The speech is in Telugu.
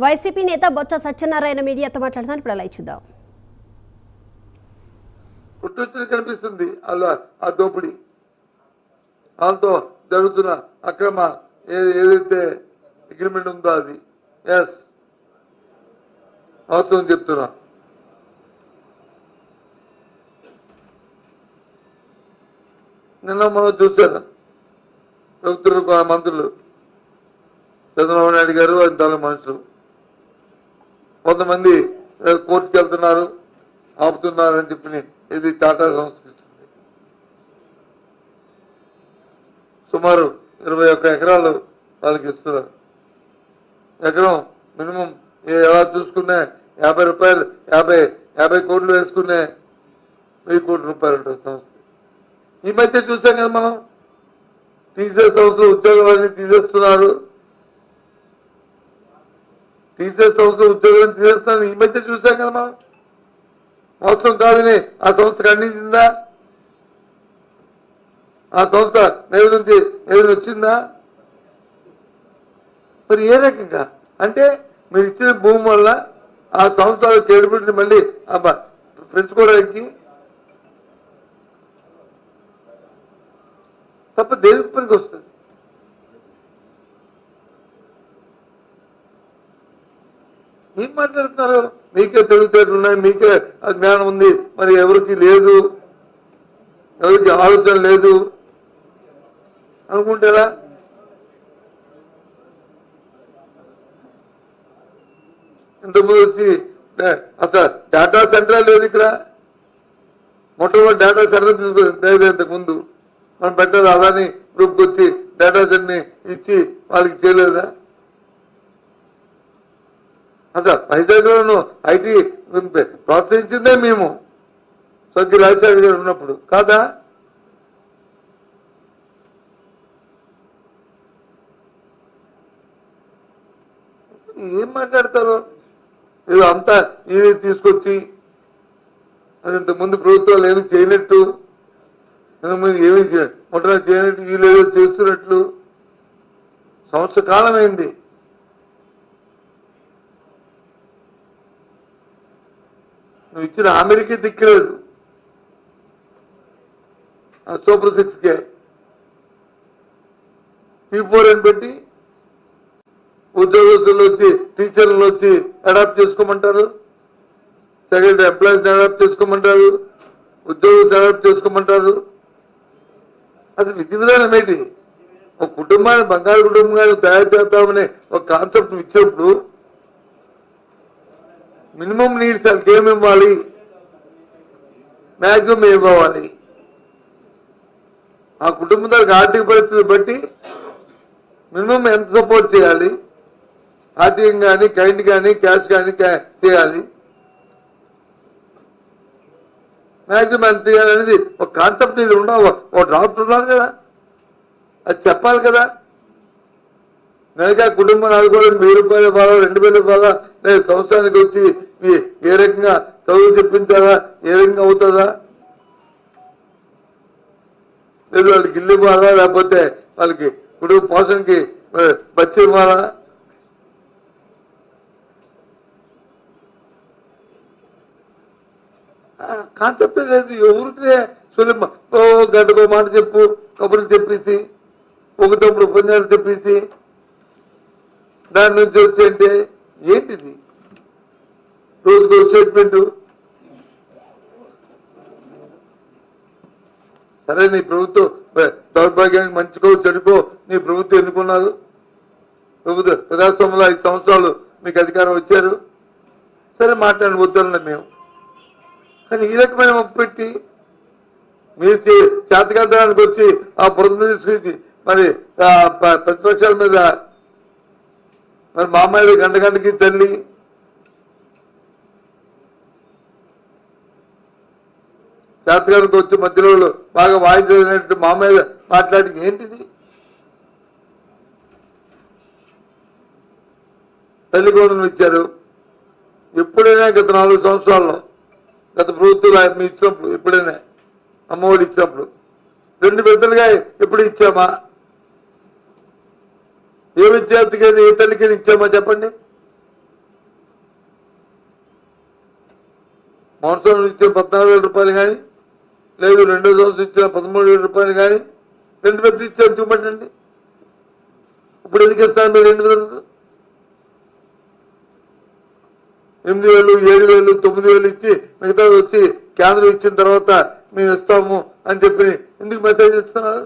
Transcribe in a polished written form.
వైసీపీ నేత బొత్స సత్యనారాయణ మీడియాతో మాట్లాడుతున్నారు. ఇప్పుడు అలా చూద్దాం. పుట్టుచ్చులు కనిపిస్తుంది అలా ఆ దోపిడీ వాళ్ళతో జరుగుతున్న అక్రమ ఏదైతే అగ్రిమెంట్ ఉందో అది ఎస్ వాస్తవం చెప్తున్నా. నిన్న మనం చూశారు ప్రభుత్వ మంత్రులు చంద్రబాబు నాయుడు గారు ఆయన తన మనుషులు కొంతమంది కోర్టుకు వెళ్తున్నారు ఆపుతున్నారని చెప్పి ఇది టాటా సంస్కరిస్తుంది. సుమారు 21 ఎకరాలు వాళ్ళకి ఇస్తున్నారు. ఎకరం మినిమం ఎలా చూసుకునే 50 రూపాయలు 50 కోట్లు వేసుకునే 1000 కోట్ల రూపాయలు ఉంటుంది సంస్థ. ఈ మధ్య చూసాం కదా మనం టీసీఎస్ సంస్థలు ఉద్యోగాలన్నీ తీసేస్తున్నారు. టీసీఎస్ సంస్థలు ఉద్యోగాలను తీసేస్తున్నారు ఈ మధ్య చూసాం కదా మనం. మోసం కాదని ఆ సంస్థ ఖండించిందా? ఆ సంస్థ నుంచి ఏదైనా వచ్చిందా? మరి ఏ రకంగా అంటే మీరు ఇచ్చిన భూమి వల్ల ఆ సంస్థ కేబిలిటీని మళ్ళీ పెంచుకోవడానికి తప్ప దేనికి పనికి వస్తుంది? ఏం మాట్లాడుతున్నారు? మీకే తెలివితేటలు ఉన్నాయి, మీకే జ్ఞానం ఉంది, మరి ఎవరికి లేదు, ఎవరికి ఆలోచన లేదు అనుకుంటేలా? ఇంతకుముందు వచ్చి అసలు డేటా సెంటర్ లేదు ఇక్కడ. మొట్టమొదటి డేటా సెంటర్ లేదు. ఇంతకుముందు మనం పెట్టాలి అదాని గ్రూప్కి వచ్చి డేటా సెంటర్ని ఇచ్చి వాళ్ళకి చేయలేదా? అసలు వైజాగ్లోను ఐటీ ప్రోత్సహించిందే మేము స్వర్గీయ రాజశేఖర్ గారు ఉన్నప్పుడు కాదా? ఏం మాట్లాడతారు? ఇది అంతా ఇది తీసుకొచ్చి అది ఇంతకుముందు ప్రభుత్వాలు ఏమి చేయనట్టు, ఇంతకుముందు ఏమి మొట్టమొదటి చేయనట్టు వీళ్ళేదో చేస్తున్నట్లు సంవత్సర కాలం అయింది. నువ్వు ఇచ్చిన హామీలకి దిక్కులేదు. సూపర్ 6కే P4 అని పెట్టి ఉద్యోగస్తులు వచ్చి టీచర్లు వచ్చి అడాప్ట్ చేసుకోమంటారు, సెకండరీ ఎంప్లాయీస్ని అడాప్ట్ చేసుకోమంటారు, ఉద్యోగస్తులు అడాప్ట్ చేసుకోమంటారు. అసలు విధి విధానం ఏంటి? ఒక కుటుంబాన్ని బంగారు కుటుంబంగా తయారు చేద్దామని ఒక కాన్సెప్ట్ ఇచ్చినప్పుడు మినిమం నీడ్స్ వాళ్ళకి ఏమి ఇవ్వాలి, మ్యాక్సిమం ఏమి ఇవ్వాలి, ఆ కుటుంబం దానికి ఆర్థిక పరిస్థితి బట్టి మినిమం ఎంత సపోర్ట్ చేయాలి, ఆర్థికంగా కానీ కైండ్ కానీ క్యాష్ కానీ చేయాలి, మ్యాక్సిమం ఎంత చేయాలి అనేది ఒక కాన్సెప్ట్ ఇది ఉండవు. ఒక డ్రాఫ్ట్ ఉండాలి కదా, అది చెప్పాలి కదా. నెలగా కుటుంబం ఆదుకోవడం 1000 రూపాయలు ఇవ్వాలా, 2000 ఇవ్వాలా, లేదా సంవత్సరానికి వచ్చి ఏ రకంగా చదువు చెప్పించాలా, ఏ రకంగా అవుతుందా, లేదు వాళ్ళకి ఇల్లు ఇవ్వాలా, లేకపోతే వాళ్ళకి కుటుంబ పోషణకి బచ్చి ఇవ్వాలా? కాన్సెప్టే లేదు. ఎవరికే సులభ గంటకో మాట చెప్పు, కబుర్లు చెప్పేసి ఒక తప్పుడు ఉపన్యాసాలు చెప్పేసి దాని నుంచి వచ్చేంటే ఏంటిది? రోజుకో స్టేట్మెంట్. సరే నీ ప్రభుత్వం దౌర్భాగ్యానికి మంచికో చెడుకో నీ ప్రభుత్వం ఎందుకున్నారు? ప్రభుత్వ ప్రజాస్వామ్యంలో 5 సంవత్సరాలు మీకు అధికారం వచ్చారు, సరే మాట్లాడి వద్దన్నా మేము. కానీ ఈ రకమైన మొప్పు పెట్టి మీరు చేతకాంతానికి వచ్చి ఆ బురద తీసుకొచ్చి మరి ప్రతిపక్షాల మీద మరి మామయ్య గంటకి తల్లి చేతకానికి వచ్చి మధ్యలో బాగా వాయించినట్టు మామయ్య మాట్లాడి ఏంటిది? తల్లి గోధుమలు ఇచ్చారు. ఎప్పుడైనా గత 4 సంవత్సరాల్లో గత ప్రభుత్వాలు మీ ఇచ్చినప్పుడు ఎప్పుడైనా అమ్మఒడి ఇచ్చినప్పుడు 2 విడతలుగా ఎప్పుడు ఇచ్చామా? ఏ విద్యార్థికి ఏ తల్లికి ఇచ్చామో చెప్పండి. మొదటి సంవత్సరం ఇచ్చే 14,000 రూపాయలు కానీ, లేదు రెండో సంవత్సరం ఇచ్చిన 13,000 రూపాయలు కానీ, రెండు పెద్ద ఇచ్చారు చూపండి. ఇప్పుడు ఎందుకు ఇస్తాను మీరు రెండు పెద్ద? 8,000, 7,000, 9,000 ఇచ్చి మిగతాది వచ్చి కేంద్రం ఇచ్చిన తర్వాత మేము ఇస్తాము అని చెప్పి ఎందుకు మెసేజ్ ఇస్తున్నారు?